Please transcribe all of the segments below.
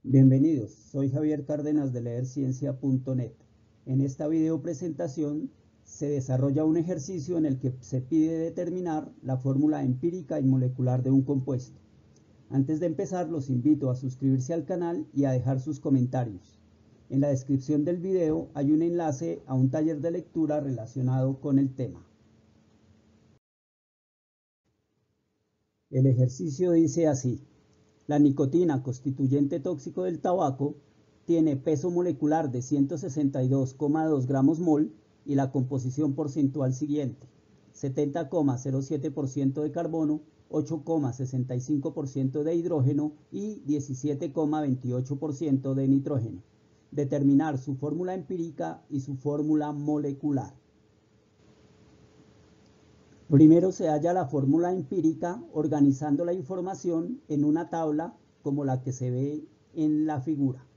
Bienvenidos, soy Javier Cárdenas de leerciencia.net. En esta video presentación se desarrolla un ejercicio en el que se pide determinar la fórmula empírica y molecular de un compuesto. Antes de empezar, los invito a suscribirse al canal y a dejar sus comentarios. En la descripción del video hay un enlace a un taller de lectura relacionado con el tema. El ejercicio dice así: la nicotina, constituyente tóxico del tabaco, tiene peso molecular de 162,2 gramos mol y la composición porcentual siguiente: 70,07% de carbono, 8,65% de hidrógeno y 17,28% de nitrógeno. Determinar su fórmula empírica y su fórmula molecular. Primero se halla la fórmula empírica organizando la información en una tabla como la que se ve en la figura.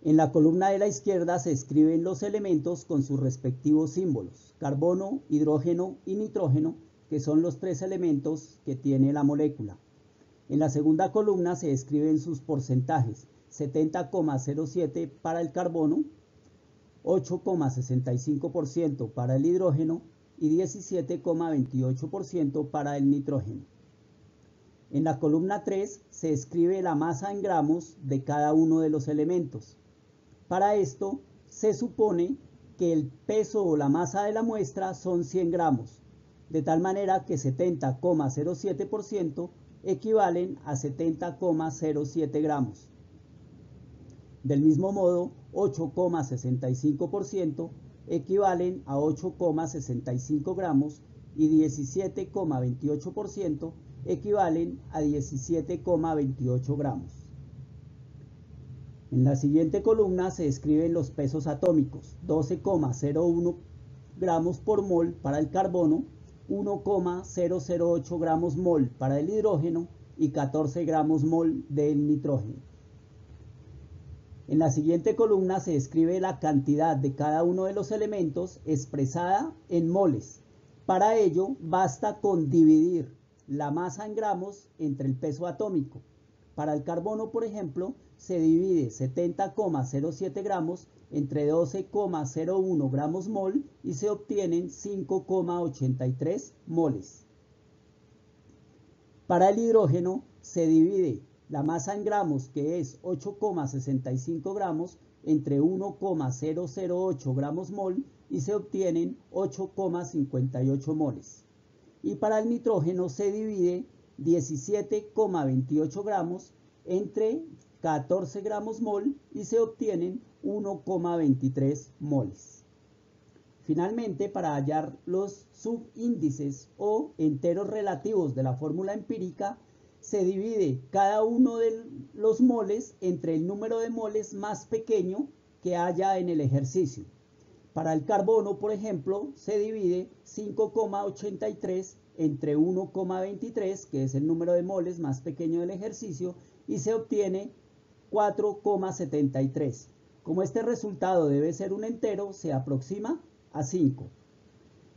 En la columna de la izquierda se escriben los elementos con sus respectivos símbolos: carbono, hidrógeno y nitrógeno, que son los tres elementos que tiene la molécula. En la segunda columna se escriben sus porcentajes: 70,07 para el carbono, 8,65% para el hidrógeno y 17,28% para el nitrógeno. En la columna 3 se escribe la masa en gramos de cada uno de los elementos. Para esto se supone que el peso o la masa de la muestra son 100 gramos, de tal manera que 70,07% equivalen a 70,07 gramos. Del mismo modo, 8,65% equivalen a 8,65 gramos y 17,28% equivalen a 17,28 gramos. En la siguiente columna se escriben los pesos atómicos: 12,01 gramos por mol para el carbono, 1,008 gramos mol para el hidrógeno y 14 gramos mol del nitrógeno. En la siguiente columna se escribe la cantidad de cada uno de los elementos expresada en moles. Para ello basta con dividir la masa en gramos entre el peso atómico. Para el carbono, por ejemplo, se divide 70,07 gramos entre 12,01 gramos mol y se obtienen 5,83 moles. Para el hidrógeno se divide la masa en gramos, que es 8,65 gramos, entre 1,008 gramos mol y se obtienen 8,58 moles. Y para el nitrógeno se divide 17,28 gramos entre 14 gramos mol y se obtienen 1,23 moles. Finalmente, para hallar los subíndices o enteros relativos de la fórmula empírica, se divide cada uno de los moles entre el número de moles más pequeño que haya en el ejercicio. Para el carbono, por ejemplo, se divide 5,83 entre 1,23, que es el número de moles más pequeño del ejercicio, y se obtiene 4,73. Como este resultado debe ser un entero, se aproxima a 5.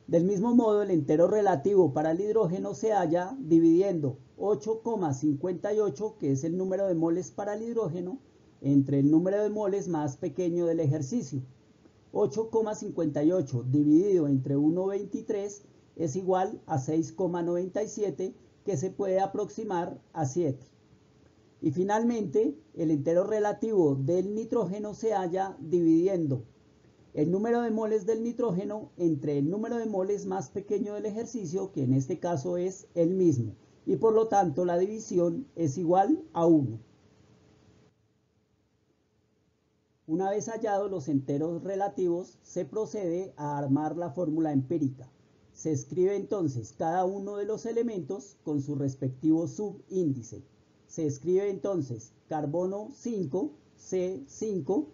Del mismo modo, el entero relativo para el hidrógeno se halla dividiendo 8,58, que es el número de moles para el hidrógeno, entre el número de moles más pequeño del ejercicio. 8,58 dividido entre 1,23 es igual a 6,97, que se puede aproximar a 7. Y finalmente, el entero relativo del nitrógeno se halla dividiendo el número de moles del nitrógeno entre el número de moles más pequeño del ejercicio, que en este caso es el mismo, y por lo tanto la división es igual a 1. Una vez hallados los enteros relativos, se procede a armar la fórmula empírica. Se escribe entonces cada uno de los elementos con su respectivo subíndice. Se escribe entonces carbono 5, C5,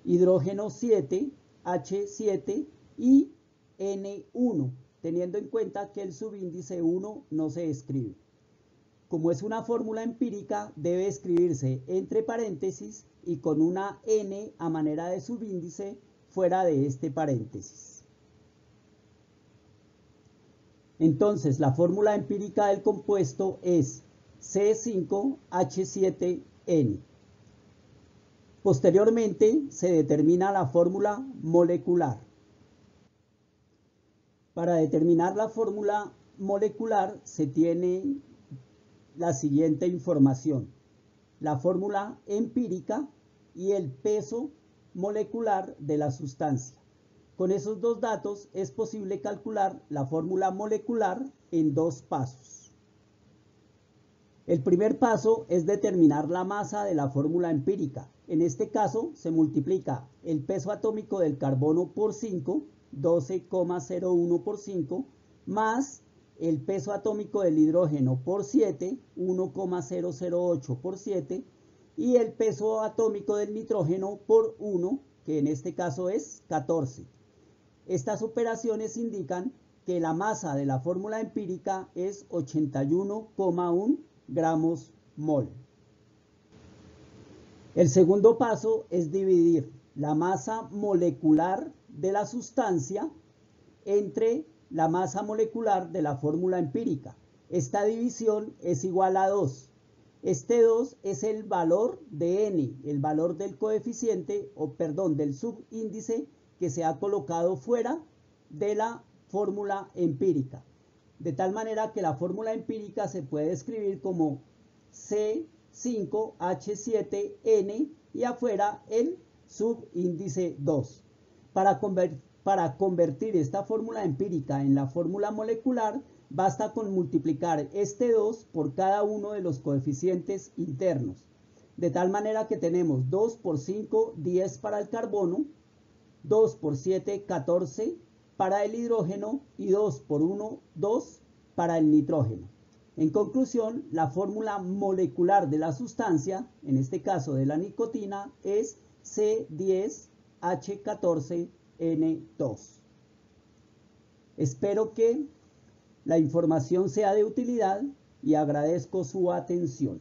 hidrógeno 7, H7 y N1, teniendo en cuenta que el subíndice 1 no se escribe. Como es una fórmula empírica, debe escribirse entre paréntesis y con una N a manera de subíndice fuera de este paréntesis. Entonces, la fórmula empírica del compuesto es C5H7 N. Posteriormente se determina la fórmula molecular. Para determinar la fórmula molecular se tiene la siguiente información: la fórmula empírica y el peso molecular de la sustancia. Con esos dos datos es posible calcular la fórmula molecular en dos pasos. El primer paso es determinar la masa de la fórmula empírica. En este caso se multiplica el peso atómico del carbono por 5, 12,01 por 5, más el peso atómico del hidrógeno por 7, 1,008 por 7, y el peso atómico del nitrógeno por 1, que en este caso es 14. Estas operaciones indican que la masa de la fórmula empírica es 81,1 gramos mol. El segundo paso es dividir la masa molecular de la sustancia entre la masa molecular de la fórmula empírica. Esta división es igual a 2. Este 2 es el valor de N, el valor del coeficiente, del subíndice que se ha colocado fuera de la fórmula empírica. De tal manera que la fórmula empírica se puede escribir como C5H7N y afuera el subíndice 2. Para convertir esta fórmula empírica en la fórmula molecular, basta con multiplicar este 2 por cada uno de los coeficientes internos. De tal manera que tenemos 2 por 5, 10 para el carbono, 2 por 7, 14 para el hidrógeno y 2 por 1, 2 para el nitrógeno. En conclusión, la fórmula molecular de la sustancia, en este caso de la nicotina, es C10H14N2. Espero que la información sea de utilidad y agradezco su atención.